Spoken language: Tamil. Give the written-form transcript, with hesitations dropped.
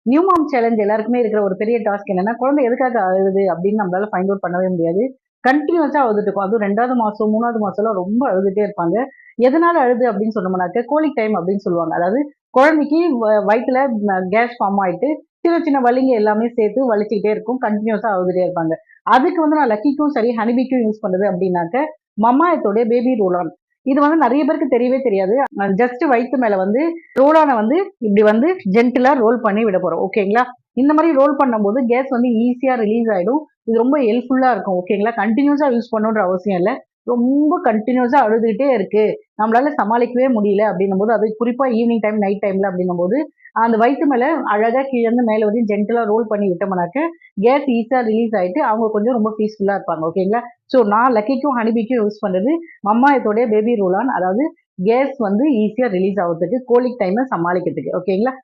நியூ மாம் சேலஞ்ச் எல்லாருக்குமே இருக்கிற ஒரு பெரிய டாஸ்க் என்னன்னா, குழந்தை எதுக்காக அழுகுது அப்படின்னு நம்மளால ஃபைண்ட் அவுட் பண்ணவே முடியாது. கண்டினியூஸா அழுதுட்டு இருக்கும். அதுவும் 2வது மாசம், 3வது மாசம்லாம் ரொம்ப அழுதுட்டே இருப்பாங்க. எதனால அழுது அப்படின்னு சொன்னோம்னாக்க, கோலிக் டைம் அப்படின்னு சொல்லுவாங்க. அதாவது குழந்தைக்கு வயித்துல கேஸ் ஃபார்ம் ஆயிட்டு, சின்ன சின்ன வலிங்க எல்லாமே சேர்த்து வலிச்சுக்கிட்டே இருக்கும். கண்டினியூஸா அழுதுட்டே இருப்பாங்க. அதுக்கு வந்து நான் லக்கிக்கும் சரி, ஹனிபிக்கும் யூஸ் பண்றது அப்படின்னாக்க, மம்மாயத்தோடைய பேபி ரோல் ஆன். இது வந்து நெறைய பேருக்கு தெரியவே தெரியாது. ஜஸ்ட் வயித்து மேல வந்து ரோல் ஆன வந்து இப்படி வந்து ஜென்டிலா ரோல் பண்ணி விட போறோம். ஓகேங்களா? இந்த மாரி ரோல் பண்ணும்போது கேஸ் வந்து ஈஸியா ரிலீஸ் ஆயிடும். இது ரொம்ப ஹெல்ப்ஃபுல்லா இருக்கும். ஓகேங்களா? கன்டினியூஸா யூஸ் பண்ணணுன்ற அவசியம் இல்ல. ரொம்ப கன்டினியூஸா அழுதுகிட்டே இருக்கு. நம்மளால சமாளிக்கவே முடியல அப்படின்னும்போது, அது குறிப்பா ஈவினிங் டைம், நைட் டைம்ல அப்படின்னும்போது, அந்த வயித்து மேல அழகா கீழ இருந்து மேல வந்து ஜென்டிலா ரோல் பண்ணி விட்டோம்னாக்க, கேஸ் ஈஸியா ரிலீஸ் ஆயிட்டு அவங்க கொஞ்சம் ரொம்ப பீஸ்ஃபுல்லா இருப்பாங்க. ஓகேங்களா? ஸோ நான் லக்கிக்கும், ஹனிபிக்கும் யூஸ் பண்றது மம்மாயத்தோடைய பேபி ரோல் ஆன். அதாவது கேஸ் வந்து ஈஸியா ரிலீஸ் ஆகுறதுக்கு, கோலிக் டைம சமாளிக்கிறதுக்கு. ஓகேங்களா?